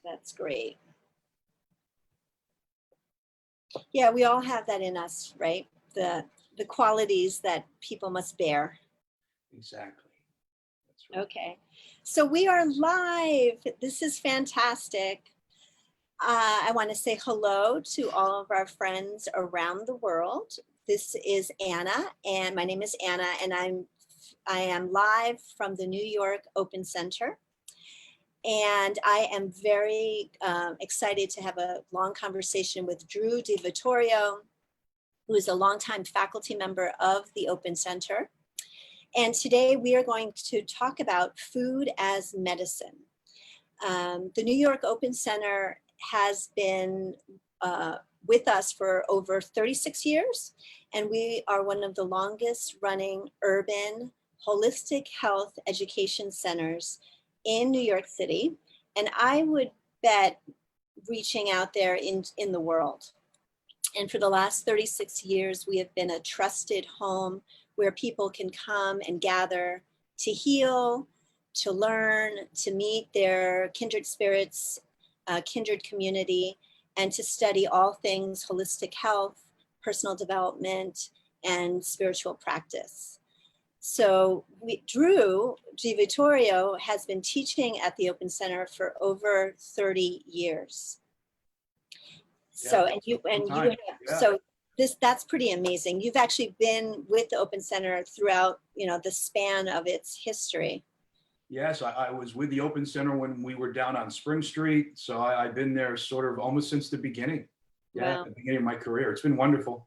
That's great. Yeah, we all have that in us, right? The qualities that people must bear. Exactly. That's right. Okay, so we are live. This is fantastic. I want to say hello to all of our friends around the world. This is Anna, and my name is Anna, and I am live from the New York Open Center. And I am very excited to have a long conversation with Drew DiVittorio, who is a longtime faculty member of the Open Center. And today we are going to talk about food as medicine. The New York Open Center has been with us for over 36 years, and we are one of the longest running urban holistic health education centers in New York City, and I would bet reaching out there in the world. And for the last 36 years, we have been a trusted home where people can come and gather to heal, to learn, to meet their kindred spirits, kindred community, and to study all things holistic health, personal development, and spiritual practice. So Drew DiVittorio has been teaching at the Open Center for over 30 years. So, so that's pretty amazing. You've actually been with the Open Center throughout, the span of its history. Yes, I was with the Open Center when we were down on Spring Street. So I've been there sort of almost since the beginning. Yeah, wow. The beginning of my career. It's been wonderful.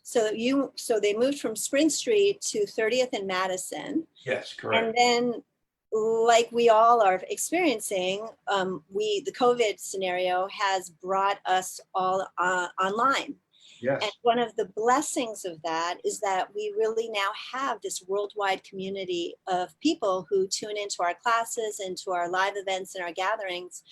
So they moved from Spring Street to 30th and Madison. Yes, correct. And then, like we all are experiencing, the COVID scenario has brought us all online. Yes. And one of the blessings of that is that we really now have this worldwide community of people who tune into our classes, into our live events and our gatherings.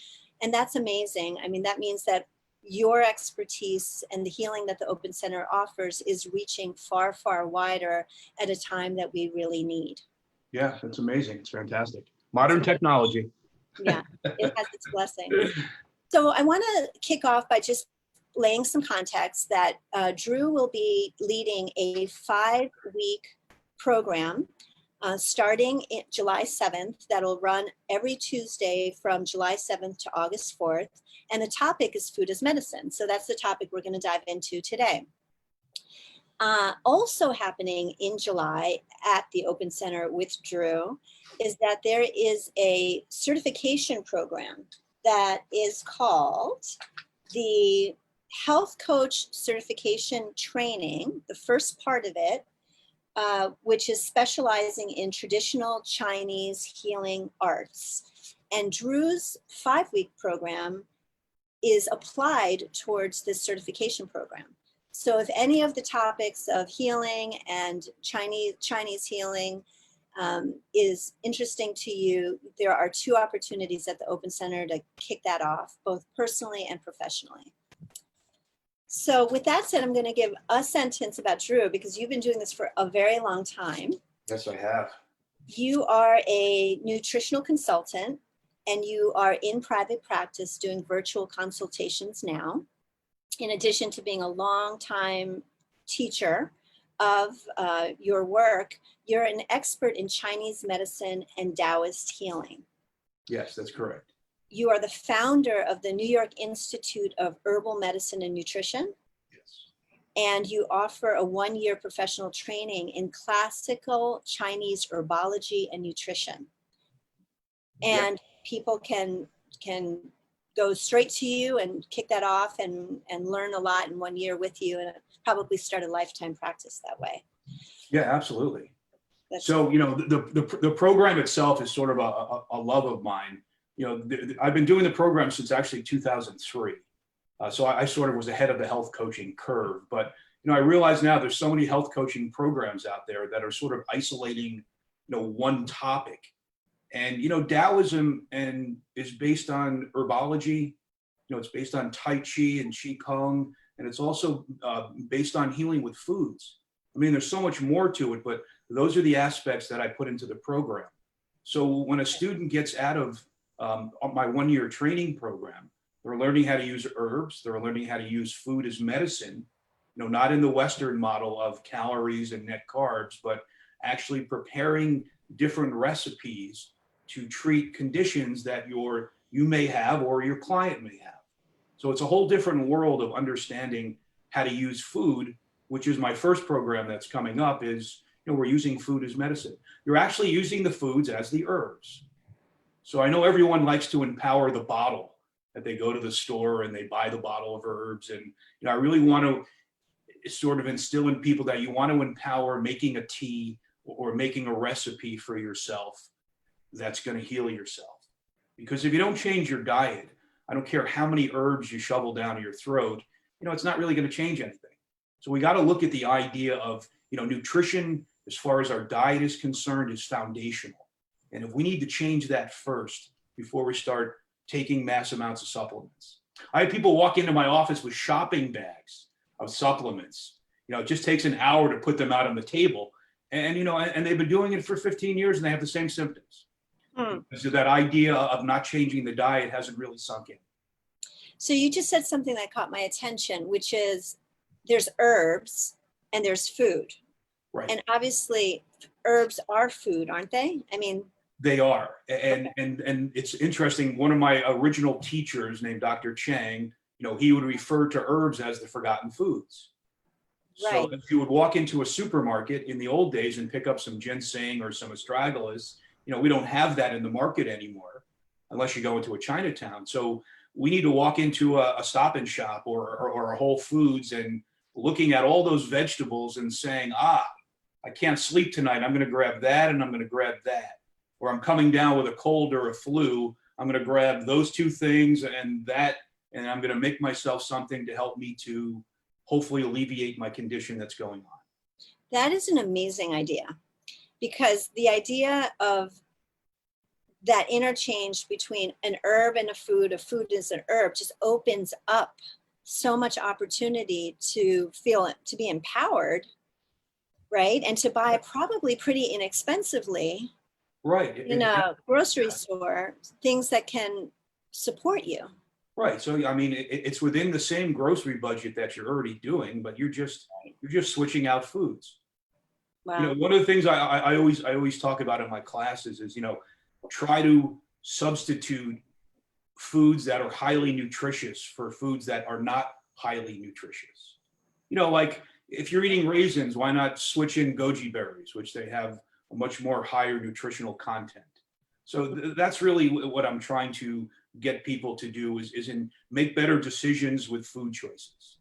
And that's amazing. I mean, that means that your expertise and the healing that the Open Center offers is reaching far, far wider at a time that we really need. Yeah, that's amazing. It's fantastic. Modern technology. Yeah, it has its blessings. So I want to kick off by just laying some context that Drew will be leading a 5-week program starting July 7th that'll run every Tuesday from July 7th to August 4th. And the topic is food as medicine. So that's the topic we're going to dive into today. Also happening in July at the Open Center with Drew is that there is a certification program that is called the Health Coach Certification Training, the first part of it, which is specializing in traditional Chinese healing arts. And Drew's 5-week program is applied towards this certification program. So if any of the topics of healing and Chinese healing is interesting to you, there are 2 opportunities at the Open Center to kick that off, both personally and professionally. So with that said, I'm going to give a sentence about Drew because you've been doing this for a very long time. Yes, I have. You are a nutritional consultant and you are in private practice doing virtual consultations now. In addition to being a long-time teacher of your work, you're an expert in Chinese medicine and Taoist healing. Yes, that's correct. You are the founder of the New York Institute of Herbal Medicine and Nutrition. Yes. And you offer a 1-year professional training in classical Chinese herbology and nutrition. And people can go straight to you and kick that off and learn a lot in 1 year with you and probably start a lifetime practice that way. Yeah, absolutely. So, the program itself is sort of a love of mine. I've been doing the program since actually 2003. So I sort of was ahead of the health coaching curve. But, I realize now there's so many health coaching programs out there that are sort of isolating, one topic. And, Taoism is based on herbology. It's based on Tai Chi and Qi Kong. And it's also based on healing with foods. I mean, there's so much more to it, but those are the aspects that I put into the program. So when a student gets out of on my 1-year training program. They're learning how to use herbs. They're learning how to use food as medicine, not in the Western model of calories and net carbs, but actually preparing different recipes to treat conditions that you may have or your client may have. So it's a whole different world of understanding how to use food, which is my first program that's coming up is, we're using food as medicine. You're actually using the foods as the herbs. So I know everyone likes to empower the bottle, that they go to the store and they buy the bottle of herbs. And I really want to sort of instill in people that you want to empower making a tea or making a recipe for yourself that's going to heal yourself. Because if you don't change your diet, I don't care how many herbs you shovel down your throat, it's not really going to change anything. So we got to look at the idea of, nutrition, as far as our diet is concerned, is foundational. And if we need to change that first before we start taking mass amounts of supplements. I have people walk into my office with shopping bags of supplements. It just takes an hour to put them out on the table. And, and they've been doing it for 15 years and they have the same symptoms. So that idea of not changing the diet hasn't really sunk in. So you just said something that caught my attention, which is there's herbs and there's food. Right. And obviously herbs are food, aren't they? I mean, they are. And it's interesting. One of my original teachers named Dr. Chang, he would refer to herbs as the forgotten foods. Right. So if you would walk into a supermarket in the old days and pick up some ginseng or some astragalus, we don't have that in the market anymore unless you go into a Chinatown. So we need to walk into a Stop and Shop or a Whole Foods and looking at all those vegetables and saying, I can't sleep tonight. I'm going to grab that and I'm going to grab that. Or I'm coming down with a cold or a flu. I'm going to grab those two things and that, and I'm going to make myself something to help me to hopefully alleviate my condition that's going on. That is an amazing idea, because the idea of that interchange between an herb and a food is an herb, just opens up so much opportunity to be empowered, right? And to buy probably pretty inexpensively, right, in a grocery store, things that can support you. Right. So, I mean, it's within the same grocery budget that you're already doing, but you're just switching out foods. Wow. One of the things I always talk about in my classes is, try to substitute foods that are highly nutritious for foods that are not highly nutritious. Like if you're eating raisins, why not switch in goji berries, which they have a much more higher nutritional content. So that's really what I'm trying to get people to do is make better decisions with food choices.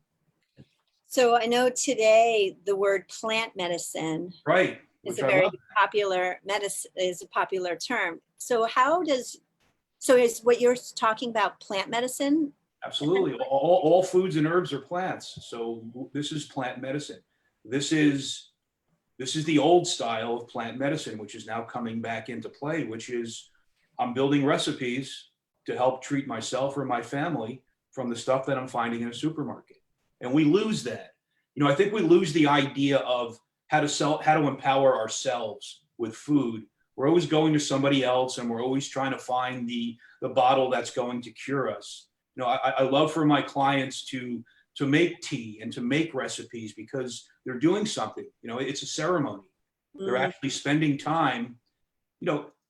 So I know today the word plant medicine, right, is a very popular term. So is what you're talking about plant medicine? Absolutely. All foods and herbs are plants. So this is plant medicine. This is the old style of plant medicine, which is now coming back into play, which is I'm building recipes to help treat myself or my family from the stuff that I'm finding in a supermarket. And we lose that. I think we lose the idea of how to empower ourselves with food. We're always going to somebody else and we're always trying to find the bottle that's going to cure us. I love for my clients to make tea and to make recipes because they're doing something. It's a ceremony. They're actually spending time.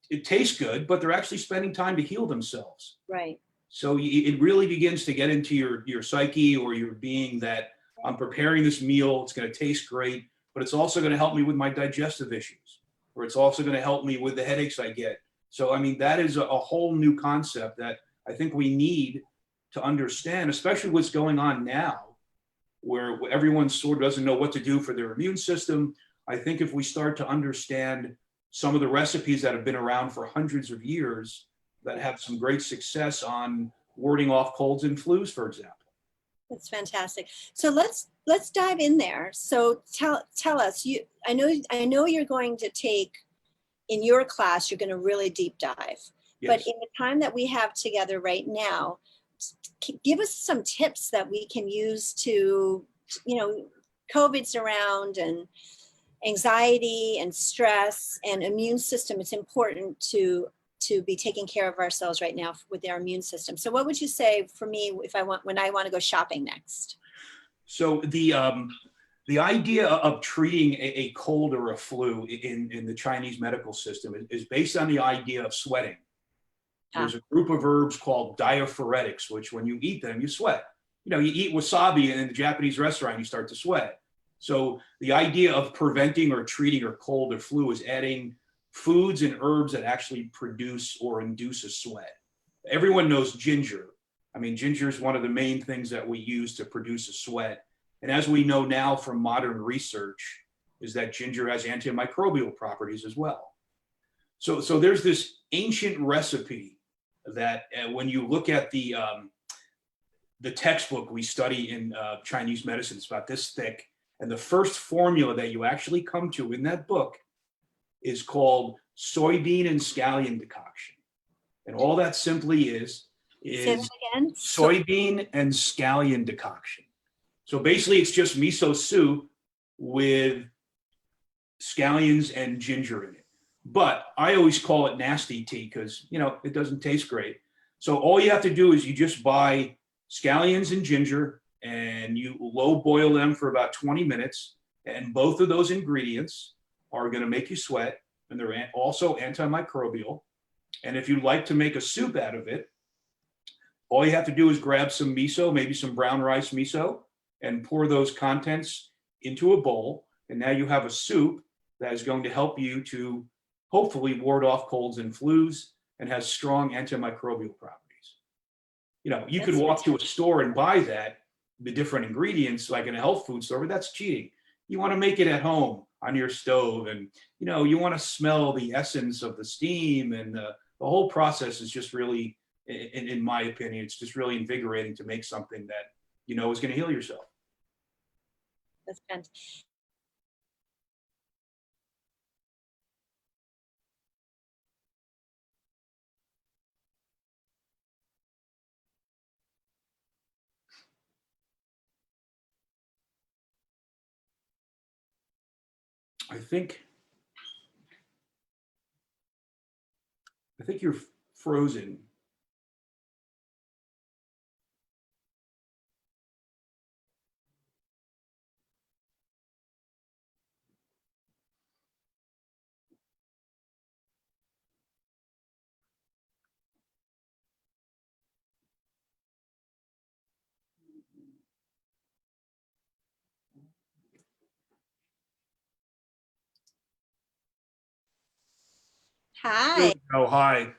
It tastes good, but they're actually spending time to heal themselves. Right. So it really begins to get into your psyche or your being that I'm preparing this meal. It's going to taste great, but it's also going to help me with my digestive issues, or it's also going to help me with the headaches I get. So, I mean, that is a whole new concept that I think we need to understand, especially what's going on now, where everyone sort of doesn't know what to do for their immune system. I think if we start to understand some of the recipes that have been around for hundreds of years that have some great success on warding off colds and flus, for example. That's fantastic. So let's dive in there. So tell us, I know you're going to take, in your class, you're going to really deep dive. Yes. But in the time that we have together right now, give us some tips that we can use to, COVID's around and anxiety and stress and immune system. It's important to to be taking care of ourselves right now with our immune system. So what would you say for me when I want to go shopping next? So the idea of treating a cold or a flu in the Chinese medical system is based on the idea of sweating. There's a group of herbs called diaphoretics, which when you eat them, you sweat. You know, you eat wasabi in the Japanese restaurant, you start to sweat. So the idea of preventing or treating a cold or flu is adding foods and herbs that actually produce or induce a sweat. Everyone knows ginger. I mean, ginger is one of the main things that we use to produce a sweat. And as we know now from modern research, is that ginger has antimicrobial properties as well. So there's this ancient recipe that when you look at the textbook we study in Chinese medicine, it's about this thick. And the first formula that you actually come to in that book is called soybean and scallion decoction. And all that simply is Say that again. soybean and scallion decoction. So basically it's just miso soup with scallions and ginger in it. But I always call it nasty tea because, you know, it doesn't taste great. So all you have to do is you just buy scallions and ginger and you low boil them for about 20 minutes. And both of those ingredients are going to make you sweat, and they're also antimicrobial. And if you like to make a soup out of it, all you have to do is grab some miso, maybe some brown rice miso, and pour those contents into a bowl. And now you have a soup that is going to help you to hopefully ward off colds and flus and has strong antimicrobial properties. You know, you could walk to a store and buy that, the different ingredients, like in a health food store, but that's cheating. You want to make it at home on your stove, and you know, you want to smell the essence of the steam, and the whole process is just really, in my opinion, it's just really invigorating to make something that you know is going to heal yourself. That's fantastic. I think you're frozen. Hi. Oh, hi.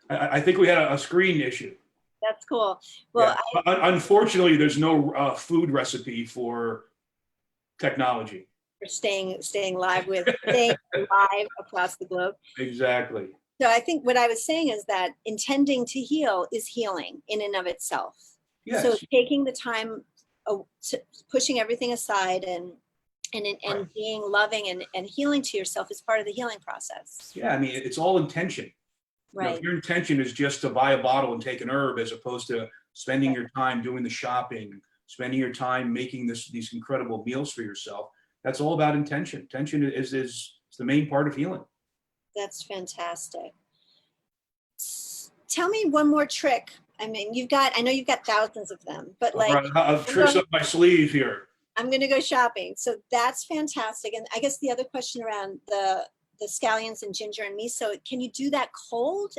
I think we had a screen issue. That's cool. Well, yeah. Unfortunately, there's no food recipe for technology. For staying live across the globe. Exactly. So I think what I was saying is that intending to heal is healing in and of itself. Yes. So taking the time, pushing everything aside and right. Being loving and healing to yourself is part of the healing process. Yeah, I mean, it's all intention. Right. You know, if your intention is just to buy a bottle and take an herb, as opposed to spending your time doing the shopping, spending your time making these incredible meals for yourself, that's all about intention. Intention is the main part of healing. That's fantastic. Tell me one more trick. I mean, I know you've got thousands of them, but like, right. I'll tricks up my sleeve here. I'm going to go shopping. So that's fantastic. And I guess the other question around the scallions and ginger and miso, can you do that cold?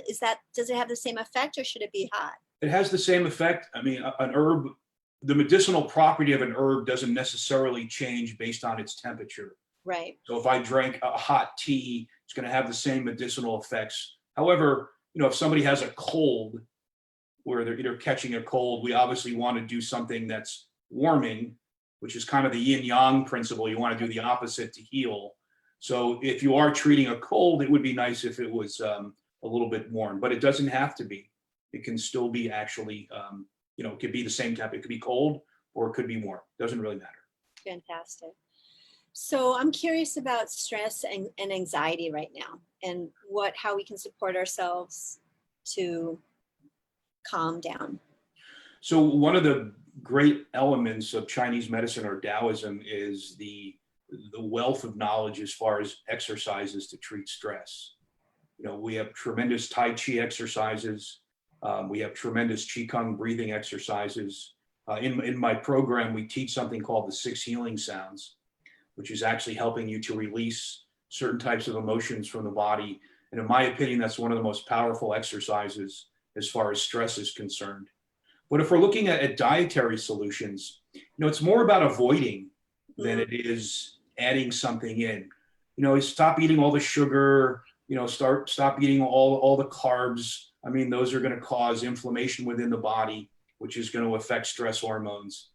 Does it have the same effect, or should it be hot? It has the same effect. I mean, an herb, the medicinal property of an herb doesn't necessarily change based on its temperature. Right. So if I drank a hot tea, it's going to have the same medicinal effects. However, you know, if somebody has a cold, where they're either catching a cold, we obviously want to do something that's warming, which is kind of the yin yang principle. You want to do the opposite to heal. So if you are treating a cold, it would be nice if it was a little bit warm, but it doesn't have to be. It can still be actually, you know, it could be the same temperature. It could be cold or it could be warm. Doesn't really matter. Fantastic. So I'm curious about stress and anxiety right now, and how we can support ourselves to calm down. So one of the great elements of Chinese medicine or Taoism is the wealth of knowledge as far as exercises to treat stress. We have tremendous Tai Chi exercises. We have tremendous Qigong breathing exercises. In my program, we teach something called the 6 healing sounds, which is actually helping you to release certain types of emotions from the body. And in my opinion, that's one of the most powerful exercises as far as stress is concerned. But if we're looking at dietary solutions, it's more about avoiding than it is adding something in. Stop eating all the sugar, stop eating all the carbs. I mean, those are going to cause inflammation within the body, which is going to affect stress hormones.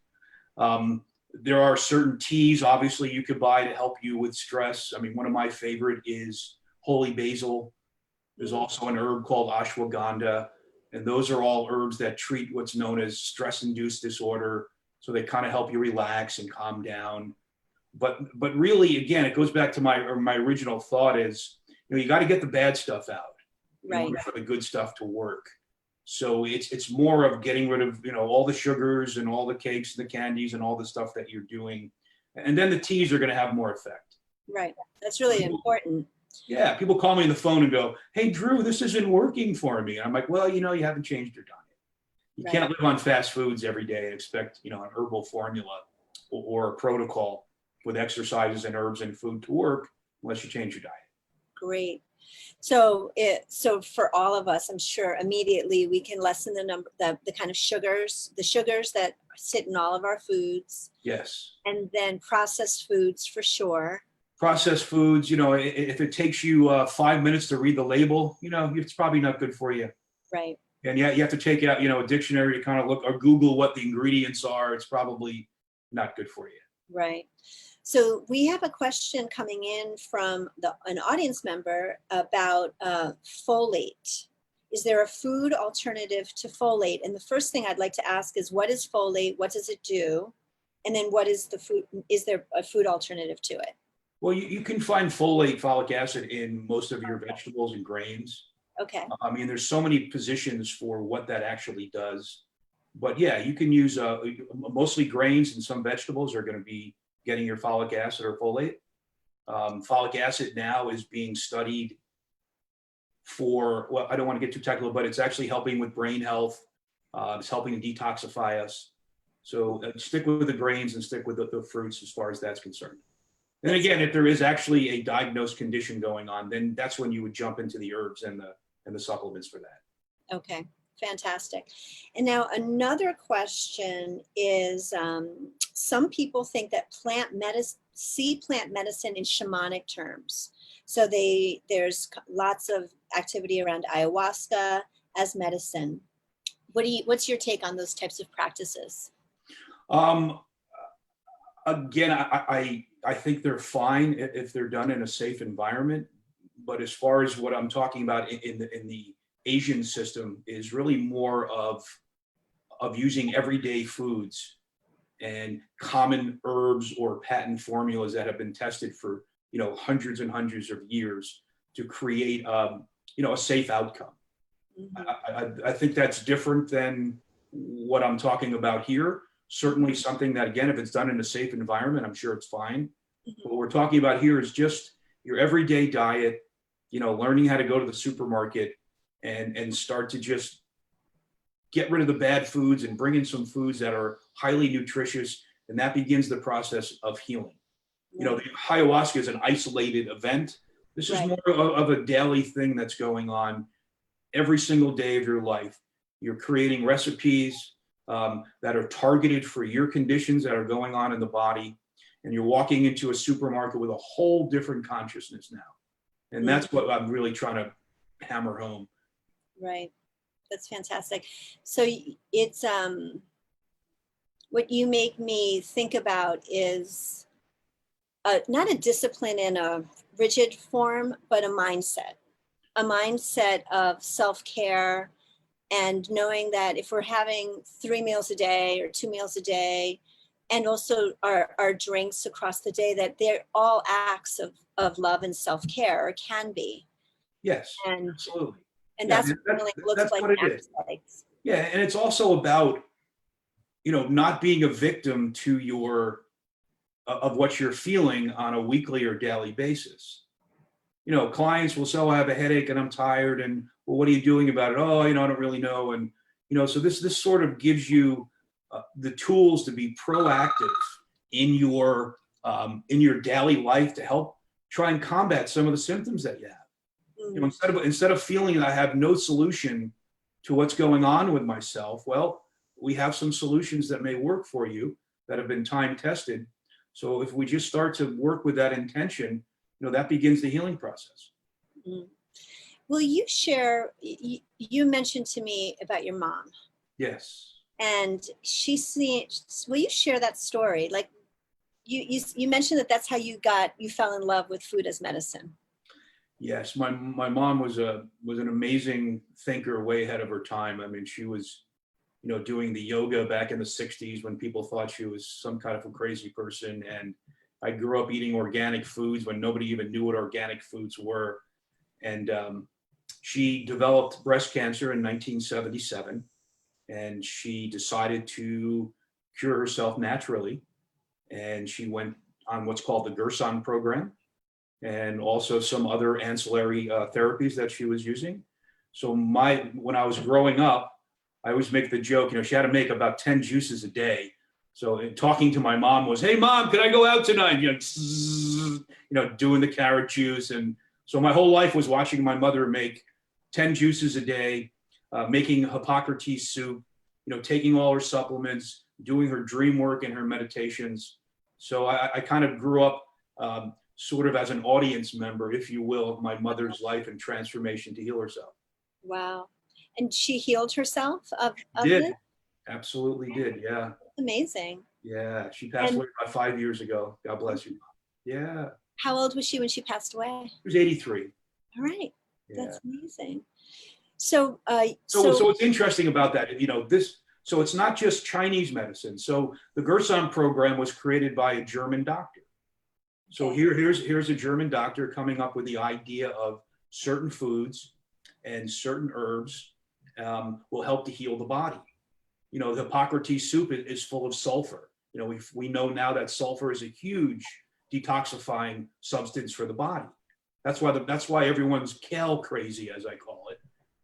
There are certain teas, obviously, you could buy to help you with stress. I mean, one of my favorite is holy basil. There's also an herb called ashwagandha, and those are all herbs that treat what's known as stress-induced disorder. So they kind of help you relax and calm down. But really, again, it goes back to my original thought is, you got to get the bad stuff out in order for the good stuff to work. So it's more of getting rid of, all the sugars and all the cakes and the candies and all the stuff that you're doing. And then the teas are going to have more effect. Right. That's really important. Yeah. People call me on the phone and go, hey, Drew, this isn't working for me. And I'm like, well, you haven't changed your diet. You can't live on fast foods every day and expect, an herbal formula or a protocol with exercises and herbs and food to work unless you change your diet. Great. So for all of us, I'm sure immediately we can lessen the kind of sugars that sit in all of our foods. Yes. And then processed foods for sure. Processed foods, if it takes you 5 minutes to read the label, it's probably not good for you. Right. And yeah, you have to take out, a dictionary to kind of look or Google what the ingredients are. It's probably not good for you. Right. So we have a question coming in from an audience member about folate. Is there a food alternative to folate? And the first thing I'd like to ask is, what is folate? What does it do? And then what is the food? Is there a food alternative to it? Well, you can find folic acid in most of your vegetables and grains. Okay. I mean, there's so many positions for what that actually does. But yeah, you can use mostly grains, and some vegetables are going to be getting your folic acid or folate. Folic acid now is being studied for, well, I don't want to get too technical, but it's actually helping with brain health. It's helping to detoxify us. So stick with the grains and stick with the fruits as far as that's concerned. And again, if there is actually a diagnosed condition going on, then that's when you would jump into the herbs and the supplements for that. Okay. Fantastic. And now another question is, some people think that see plant medicine in shamanic terms. So there's lots of activity around ayahuasca as medicine. What's your take on those types of practices? Again, I think they're fine if they're done in a safe environment. But as far as what I'm talking about in the Asian system is really more of using everyday foods and common herbs or patent formulas that have been tested for hundreds and hundreds of years to create a safe outcome. Mm-hmm. I think that's different than what I'm talking about here. Certainly something that, again, if it's done in a safe environment, I'm sure it's fine. Mm-hmm. What we're talking about here is just your everyday diet, learning how to go to the supermarket and start to just get rid of the bad foods and bring in some foods that are highly nutritious. And that begins the process of healing. The ayahuasca is an isolated event. This is more of a daily thing that's going on every single day of your life. You're creating recipes that are targeted for your conditions that are going on in the body. And you're walking into a supermarket with a whole different consciousness now. And that's what I'm really trying to hammer home. Right. That's fantastic. So it's what you make me think about is not a discipline in a rigid form, but a mindset of self-care, and knowing that if we're having 3 meals a day or 2 meals a day, and also our drinks across the day, that they're all acts of love and self-care, or can be. Yes, absolutely. And that's what healing looks like. Yeah, and it's also about, not being a victim to of what you're feeling on a weekly or daily basis. clients will say, oh, I have a headache and I'm tired. And well, what are you doing about it? Oh, I don't really know. And, so this sort of gives you the tools to be proactive in your daily life to help try and combat some of the symptoms that you have. Instead of feeling that I have no solution to what's going on with myself, well, we have some solutions that may work for you that have been time tested. So if we just start to work with that intention, that begins the healing process. Mm. Will you share, you mentioned to me about your mom. Yes. And will you share that story? Like you mentioned that's how you fell in love with food as medicine. Yes. My mom was an amazing thinker, way ahead of her time. I mean, she was, doing the yoga back in the 60s when people thought she was some kind of a crazy person. And I grew up eating organic foods when nobody even knew what organic foods were. And she developed breast cancer in 1977. And she decided to cure herself naturally. And she went on what's called the Gerson program and also some other ancillary therapies that she was using. So when I was growing up, I always make the joke, she had to make about 10 juices a day. So talking to my mom was, hey, Mom, can I go out tonight? Doing the carrot juice. And so my whole life was watching my mother make 10 juices a day, making Hippocrates soup, taking all her supplements, doing her dream work and her meditations. So I kind of grew up sort of as an audience member, if you will, of my mother's life and transformation to heal herself. Wow. And she healed herself of did. it? Absolutely did. Yeah. Amazing. Yeah. She passed away about 5 years ago. God bless you. Yeah. How old was she when she passed away? She was 83. All right. Yeah. That's amazing. So what's interesting about that, so it's not just Chinese medicine. So the Gerson program was created by a German doctor. So here's a German doctor coming up with the idea of certain foods and certain herbs will help to heal the body. The Hippocrates soup is full of sulfur. We know now that sulfur is a huge detoxifying substance for the body. That's why everyone's kale crazy, as I call it.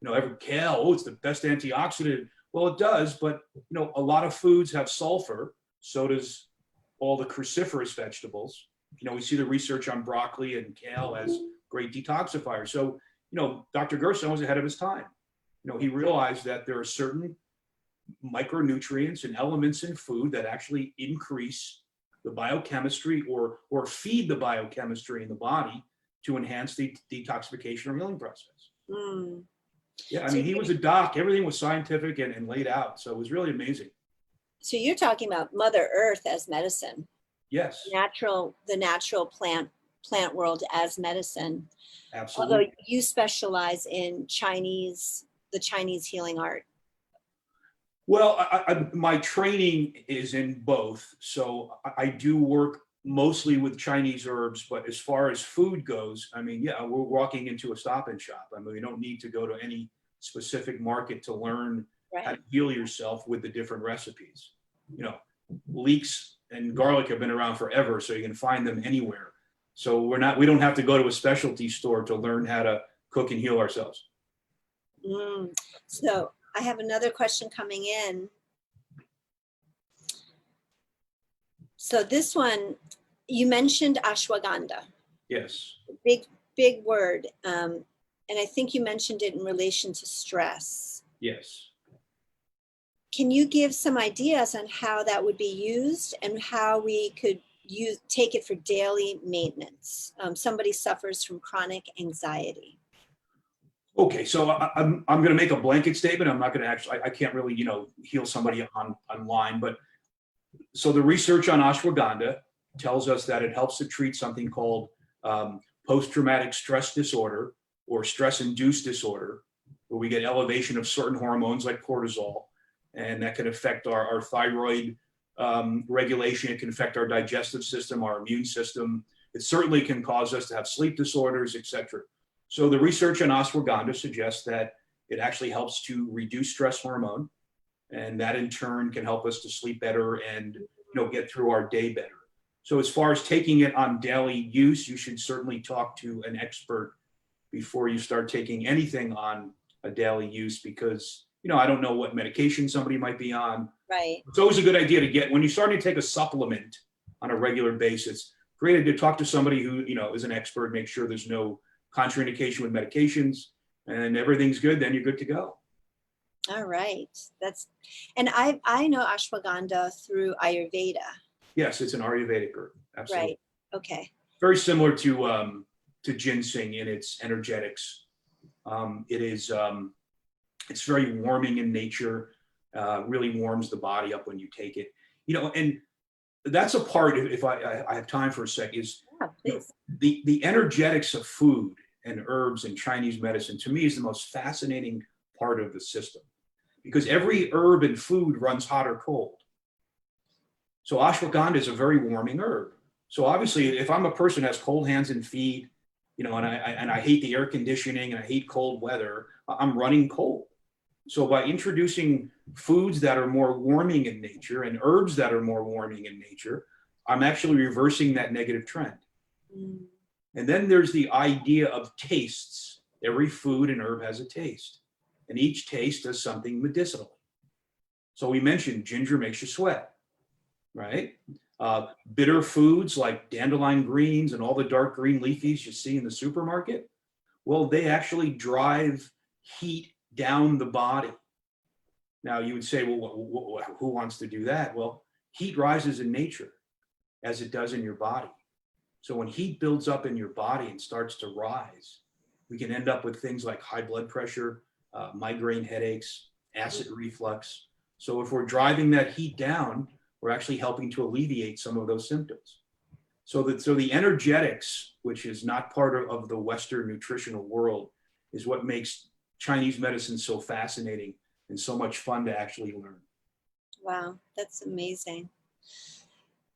Every kale, it's the best antioxidant. Well, it does, but a lot of foods have sulfur. So does all the cruciferous vegetables. We see the research on broccoli and kale as great detoxifiers. So, Dr. Gerson was ahead of his time. He realized that there are certain micronutrients and elements in food that actually increase the biochemistry or feed the biochemistry in the body to enhance the detoxification or healing process. Mm. Yeah, I mean, he was a doc. Everything was scientific and laid out. So it was really amazing. So you're talking about Mother Earth as medicine. Yes. The natural plant world as medicine. Absolutely. Although you specialize in the Chinese healing art. Well, my training is in both. So I do work mostly with Chinese herbs, but as far as food goes, I mean, yeah, we're walking into a Stop and Shop. I mean, we don't need to go to any specific market to learn how to heal yourself with the different recipes. Leeks and garlic have been around forever, so you can find them anywhere. So we don't have to go to a specialty store to learn how to cook and heal ourselves. So I have another question coming in. So this one, you mentioned ashwagandha. Yes. Big word. And I think you mentioned it in relation to stress. Yes. Can you give some ideas on how that would be used and how we could take it for daily maintenance? Somebody suffers from chronic anxiety. Okay, so I'm going to make a blanket statement. I'm not going to I can't really, heal somebody online, but so the research on ashwagandha tells us that it helps to treat something called post-traumatic stress disorder or stress-induced disorder, where we get elevation of certain hormones like cortisol, and that can affect our thyroid regulation. It can affect our digestive system, our immune system. It certainly can cause us to have sleep disorders, etc. So the research on ashwagandha suggests that it actually helps to reduce stress hormone, and that in turn can help us to sleep better and get through our day better. So as far as taking it on daily use, you should certainly talk to an expert before you start taking anything on a daily use, because, I don't know what medication somebody might be on. Right. It's always a good idea to get, when you start to take a supplement on a regular basis, great to talk to somebody who, is an expert, make sure there's no contraindication with medications, and everything's good, then you're good to go. All right. And I know ashwagandha through Ayurveda. Yes, it's an Ayurvedic herb. Absolutely. Right. Okay. Very similar to ginseng in its energetics. It's very warming in nature. Really warms the body up when you take it. And that's a part. If I have time for a sec, is please. The energetics of food and herbs in Chinese medicine, to me, is the most fascinating part of the system, because every herb and food runs hot or cold. So ashwagandha is a very warming herb. So obviously, if I'm a person who has cold hands and feet, and I hate the air conditioning and I hate cold weather, I'm running cold. So by introducing foods that are more warming in nature and herbs that are more warming in nature, I'm actually reversing that negative trend. Mm. And then there's the idea of tastes. Every food and herb has a taste, and each taste does something medicinally. So we mentioned ginger makes you sweat, right? Bitter foods like dandelion greens and all the dark green leafies you see in the supermarket, well, they actually drive heat down the body. Now you would say, well, who wants to do that? Well, heat rises in nature as it does in your body. So when heat builds up in your body and starts to rise, we can end up with things like high blood pressure, migraine headaches, acid reflux. So if we're driving that heat down, we're actually helping to alleviate some of those symptoms. So the energetics, which is not part of the Western nutritional world, is what makes Chinese medicine so fascinating and so much fun to actually learn. Wow, that's amazing.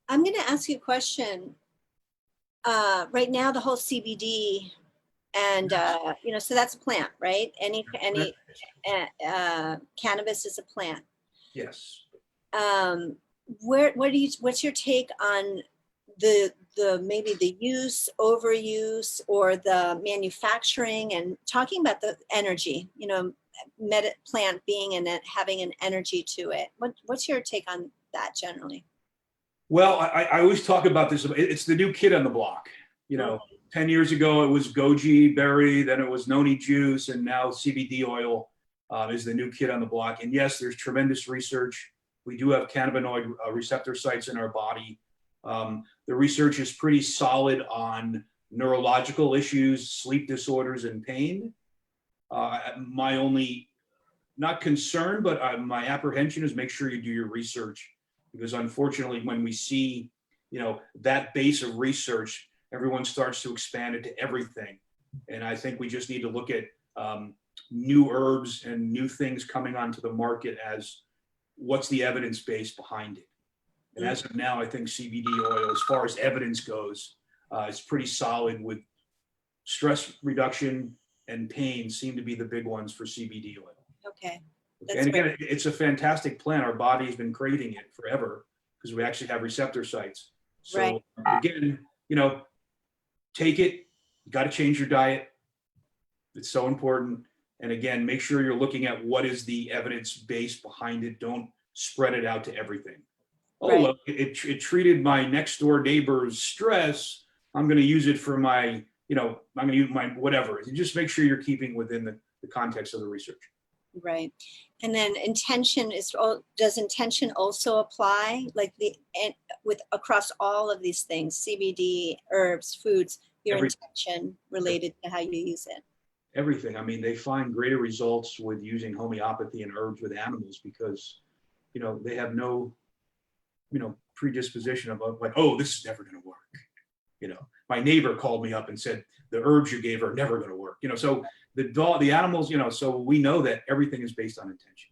I'm going to ask you a question. Right now, the whole CBD and so that's a plant, right? Any cannabis is a plant. Yes. What's your take on the maybe the use, overuse, or the manufacturing, and talking about the energy, plant being and having an energy to it? What's your take on that generally? Well, I always talk about this. It's the new kid on the block. 10 years ago, it was goji berry, then it was noni juice, and now CBD oil is the new kid on the block. And yes, there's tremendous research. We do have cannabinoid receptor sites in our body. The research is pretty solid on neurological issues, sleep disorders, and pain. My only, not concern, but my apprehension is make sure you do your research, because unfortunately, when we see, that base of research, everyone starts to expand it to everything. And I think we just need to look at new herbs and new things coming onto the market as what's the evidence base behind it. And as of now, I think CBD oil, as far as evidence goes, is pretty solid, with stress reduction and pain seem to be the big ones for CBD oil. Okay. And again, it's a fantastic plant. Our body has been craving it forever because we actually have receptor sites. So right. Again, take it. You got to change your diet. It's so important. And again, make sure you're looking at what is the evidence base behind it. Don't spread it out to everything. Oh, right. Well, it treated my next door neighbor's stress. I'm going to use it for my, I'm going to use my whatever. You just make sure you're keeping within the context of the research. Right. And then does intention also apply, like with across all of these things, CBD, herbs, foods, your intention related to how you use it? Everything. I mean, they find greater results with using homeopathy and herbs with animals because, they have no, predisposition of like, oh, this is never going to work. My neighbor called me up and said, the herbs you gave are never going to work. So the animals, so we know that everything is based on intention.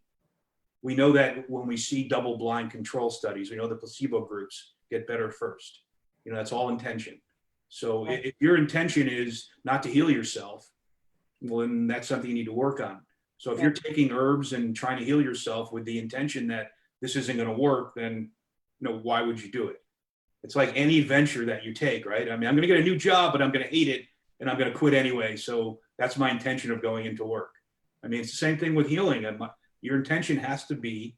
We know that when we see double-blind control studies, we know the placebo groups get better first. That's all intention. So if your intention is not to heal yourself, well, then that's something you need to work on. So if you're taking herbs and trying to heal yourself with the intention that this isn't going to work, then why would you do it? It's like any venture that you take, right? I mean, I'm going to get a new job, but I'm going to hate it and I'm going to quit anyway. So that's my intention of going into work. I mean, it's the same thing with healing. Your intention has to be,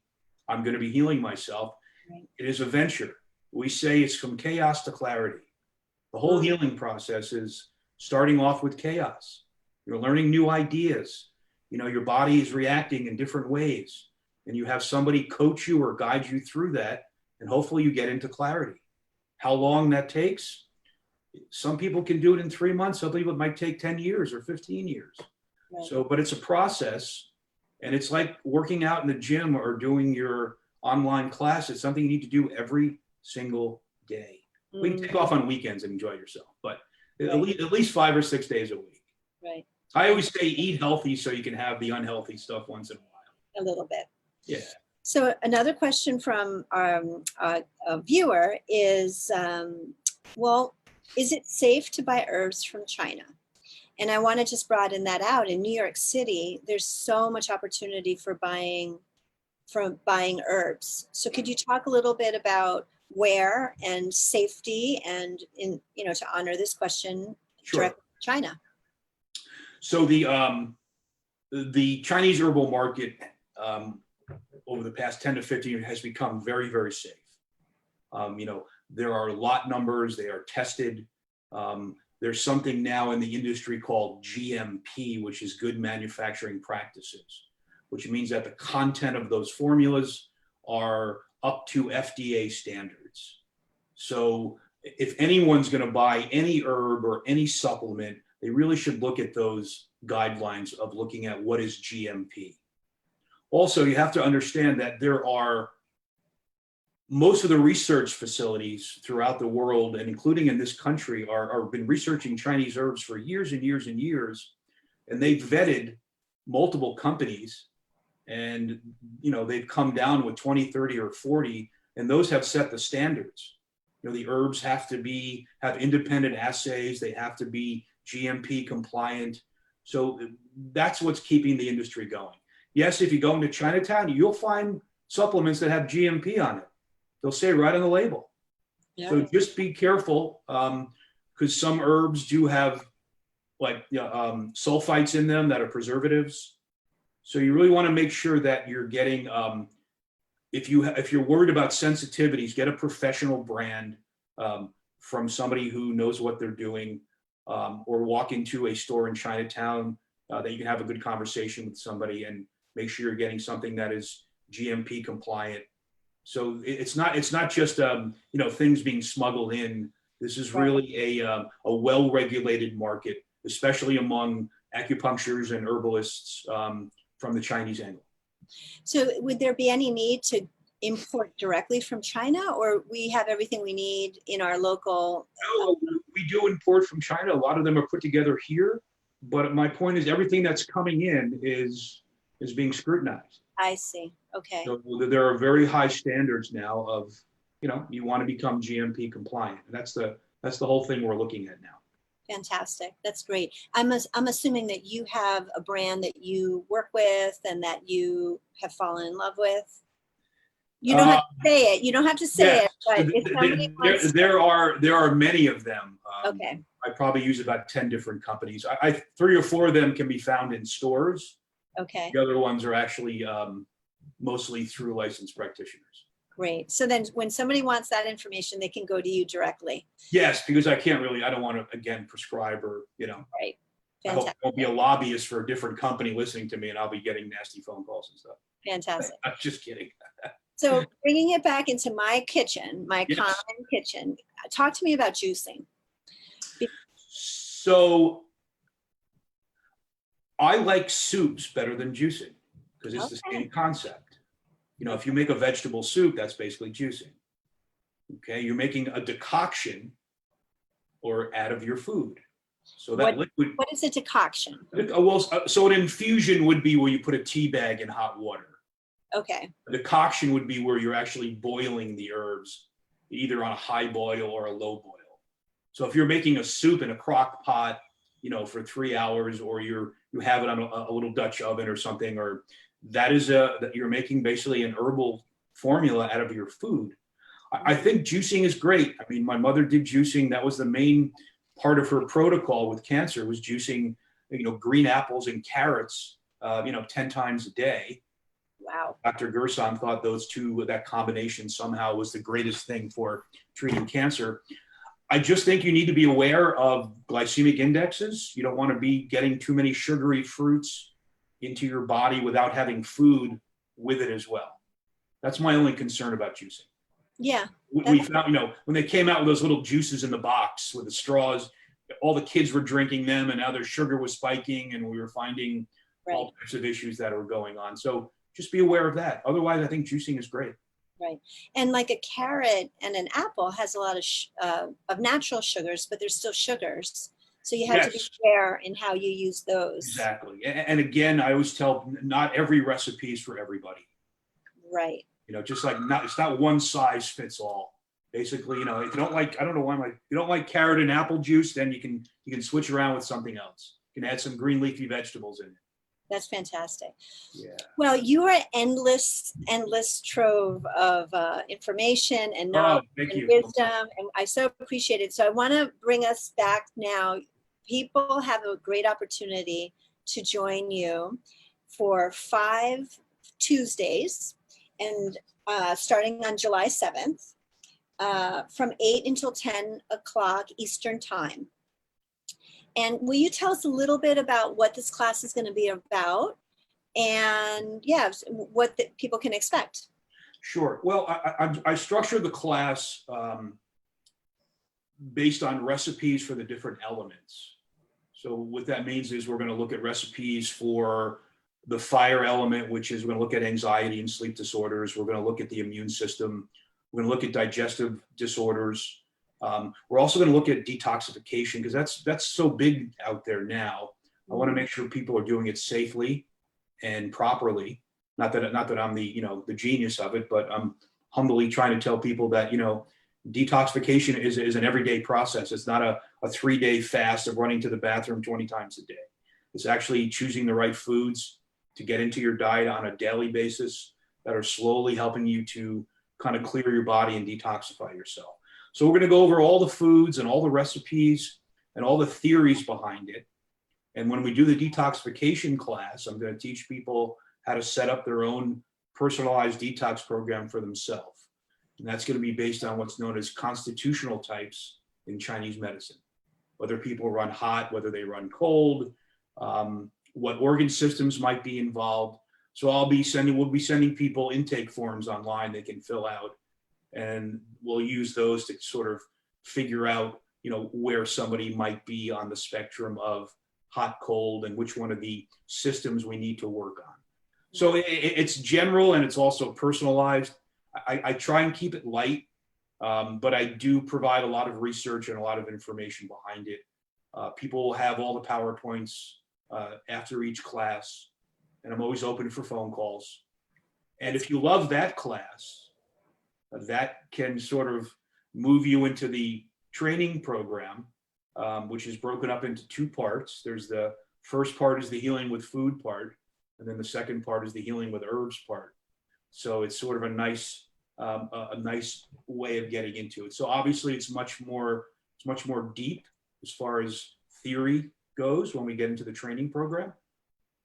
I'm going to be healing myself. Right. It is a venture. We say it's from chaos to clarity. The whole healing process is starting off with chaos. You're learning new ideas. You know, your body is reacting in different ways, and you have somebody coach you or guide you through that, and hopefully you get into clarity. How long that takes? Some people can do it in 3 months. Some people it might take 10 years or 15 years. Right. So, but it's a process, and it's like working out in the gym or doing your online class. It's something you need to do every single day. We can take off on weekends and enjoy yourself, but right. at least 5 or 6 days a week. Right. I always say eat healthy so you can have the unhealthy stuff once in a while. A little bit. Yeah. So another question from a viewer is, well, is it safe to buy herbs from China? And I want to just broaden that out. In New York City, there's so much opportunity for buying herbs. So could you talk a little bit about where and safety and to honor this question, sure. Directly to China? So the Chinese herbal market over the past 10 to 15 years has become very, very safe. There are lot numbers, they are tested. There's something now in the industry called GMP, which is good manufacturing practices, which means that the content of those formulas are up to FDA standards. So if anyone's going to buy any herb or any supplement, they really should look at those guidelines of looking at what is GMP. Also, you have to understand that there are most of the research facilities throughout the world, and including in this country, are been researching Chinese herbs for years and years and years, and they've vetted multiple companies, and they've come down with 20, 30, or 40, and those have set the standards. The herbs have to have independent assays, they have to be GMP compliant. So that's what's keeping the industry going. Yes, if you go into Chinatown, you'll find supplements that have GMP on it. They'll say right on the label. Yeah. So just be careful, because some herbs do have sulfites in them that are preservatives. So you really want to make sure that you're getting, if you're worried about sensitivities, get a professional brand from somebody who knows what they're doing, or walk into a store in Chinatown that you can have a good conversation with somebody and make sure you're getting something that is GMP compliant. So it's not just things being smuggled in. This is really a well-regulated market, especially among acupuncturists and herbalists from the Chinese angle. So would there be any need to import directly from China, or we have everything we need in our local? No, we do import from China. A lot of them are put together here, but my point is everything that's coming in is being scrutinized. I see. Okay. So there are very high standards now of, you want to become GMP compliant. And that's the whole thing we're looking at now. Fantastic. That's great. I'm assuming that you have a brand that you work with and that you have fallen in love with. You don't have to say it. You don't have to say it. But if somebody wants there are many of them. Okay. I probably use about 10 different companies. 3 or 4 of them can be found in stores. Okay. The other ones are actually mostly through licensed practitioners. Great. So then when somebody wants that information, they can go to you directly. Yes, because I don't want to, again, prescribe or, Right. Fantastic. I hope I won't be a lobbyist for a different company listening to me and I'll be getting nasty phone calls and stuff. Fantastic. I'm just kidding. So bringing it back into my kitchen, my common kitchen, talk to me about juicing. So I like soups better than juicing because it's the same concept. If you make a vegetable soup, that's basically juicing. Okay, you're making a decoction or out of your food. So that liquid. What is a decoction? So an infusion would be where you put a tea bag in hot water. Okay. A decoction would be where you're actually boiling the herbs, either on a high boil or a low boil. So if you're making a soup in a crock pot, for 3 hours, or you have it on a little Dutch oven or something, or that you're making basically an herbal formula out of your food. I think juicing is great. I mean, my mother did juicing. That was the main part of her protocol with cancer, was juicing, green apples and carrots, 10 times a day. Wow. Dr. Gerson thought that combination somehow was the greatest thing for treating cancer. I just think you need to be aware of glycemic indexes. You don't want to be getting too many sugary fruits into your body without having food with it as well. That's my only concern about juicing. Yeah. We found, when they came out with those little juices in the box with the straws, all the kids were drinking them, and now their sugar was spiking, and we were finding all types of issues that were going on. So just be aware of that. Otherwise, I think juicing is great. Right. And like a carrot and an apple has a lot of natural sugars, but there's still sugars. So you have to be aware in how you use those. Exactly. And again, I always tell, not every recipe is for everybody. Right. Just like it's not one size fits all. Basically, if you don't like, I don't know why, if you don't like carrot and apple juice, then you can switch around with something else. You can add some green leafy vegetables in it. That's fantastic. Yeah. Well, you are endless trove of information and knowledge and wisdom, and I so appreciate it. So I want to bring us back now. People have a great opportunity to join you for 5 Tuesdays, and starting on July 7th, from 8 until 10 o'clock Eastern Time. And will you tell us a little bit about what this class is going to be about, and what people can expect? Sure. Well, I structured the class based on recipes for the different elements. So what that means is we're going to look at recipes for the fire element, which is we're going to look at anxiety and sleep disorders. We're going to look at the immune system. We're going to look at digestive disorders. We're also going to look at detoxification, because that's so big out there now. I want to make sure people are doing it safely and properly. Not that I'm the genius of it, but I'm humbly trying to tell people that detoxification is an everyday process. It's not a 3-day fast of running to the bathroom 20 times a day. It's actually choosing the right foods to get into your diet on a daily basis that are slowly helping you to kind of clear your body and detoxify yourself. So we're going to go over all the foods and all the recipes and all the theories behind it. And when we do the detoxification class, I'm going to teach people how to set up their own personalized detox program for themselves. And that's going to be based on what's known as constitutional types in Chinese medicine. Whether people run hot, whether they run cold, what organ systems might be involved. So we'll be sending people intake forms online they can fill out, and we'll use those to sort of figure out, where somebody might be on the spectrum of hot, cold, and which one of the systems we need to work on. So it's general, and it's also personalized. I try and keep it light, but I do provide a lot of research and a lot of information behind it. People will have all the PowerPoints after each class, and I'm always open for phone calls. And if you love that class, that can sort of move you into the training program, which is broken up into 2 parts. There's the first part is the healing with food part, and then the second part is the healing with herbs part. So it's sort of a nice way of getting into it. So obviously it's much more deep as far as theory goes when we get into the training program,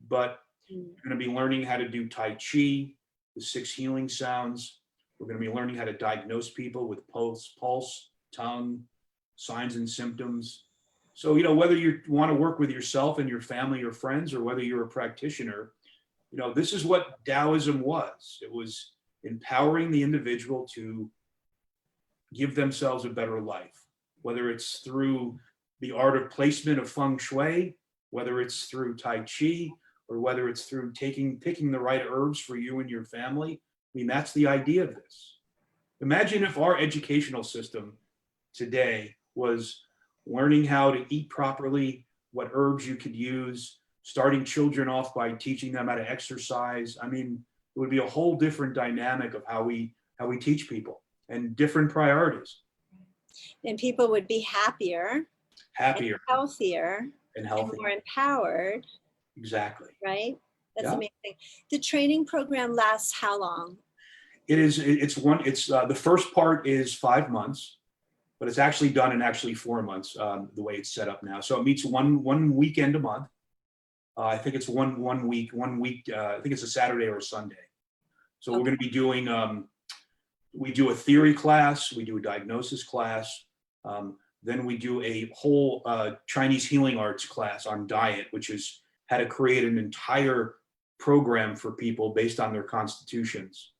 but you're going to be learning how to do Tai Chi, the 6 healing sounds. We're going to be learning how to diagnose people with pulse, tongue, signs and symptoms. So, whether you want to work with yourself and your family or friends, or whether you're a practitioner, this is what Taoism was. It was empowering the individual to give themselves a better life, whether it's through the art of placement of feng shui, whether it's through Tai Chi, or whether it's through picking the right herbs for you and your family. I mean, that's the idea of this. Imagine if our educational system today was learning how to eat properly, what herbs you could use, starting children off by teaching them how to exercise. I mean, it would be a whole different dynamic of how we teach people, and different priorities. And people would be happier, and healthier, and more empowered. Exactly. Right? That's amazing. The training program lasts how long? It's the first part is 5 months, but it's actually done in actually 4 months, the way it's set up now. So it meets one weekend a month. I think it's one week. I think it's a Saturday or a Sunday. So we're going to be doing, we do a theory class, we do a diagnosis class, then we do a whole Chinese healing arts class on diet, which is how to create an entire program for people based on their constitutions.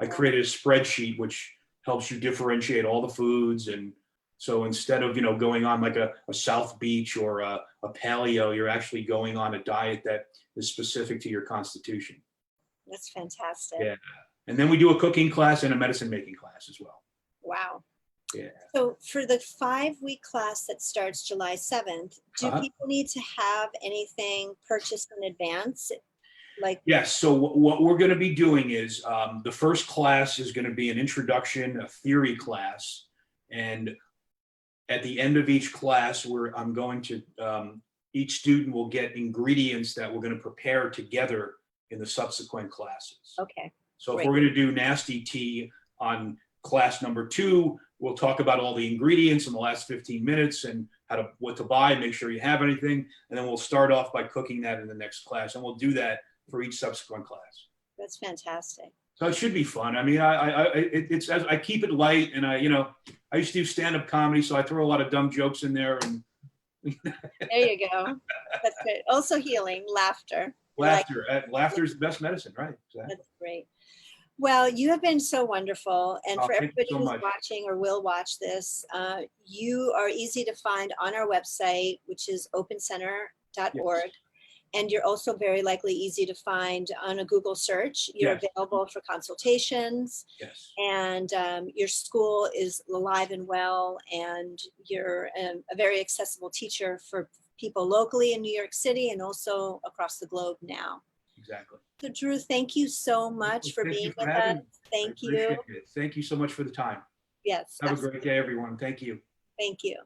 I created a spreadsheet which helps you differentiate all the foods. And so instead of, going on like a South Beach or a paleo, you're actually going on a diet that is specific to your constitution. That's fantastic. Yeah. And then we do a cooking class and a medicine making class as well. Wow. Yeah. So for the 5-week class that starts July 7th, do people need to have anything purchased in advance? Yes. So what we're going to be doing is the first class is going to be an introduction, a theory class. And at the end of each class, I'm going to, each student will get ingredients that we're going to prepare together in the subsequent classes. Okay. So if we're going to do nasty tea on class number 2, we'll talk about all the ingredients in the last 15 minutes and what to buy, make sure you have anything. And then we'll start off by cooking that in the next class. And we'll do that for each subsequent class. That's fantastic. So it should be fun. I mean, I keep it light, and I used to do stand-up comedy, so I throw a lot of dumb jokes in there. And there you go. That's good. Also healing, laughter. Laughter is the best medicine, right? Exactly. That's great. Well, you have been so wonderful. And for everybody who's watching or will watch this, you are easy to find on our website, which is opencenter.org. Yes. And you're also very likely easy to find on a Google search. You're available for consultations. Yes. And your school is alive and well. And you're a very accessible teacher for people locally in New York City and also across the globe now. Exactly. So Drew, thank you so much for being with us. Thank you. Thank you so much for the time. Yes. Have a great day, everyone. Thank you. Thank you.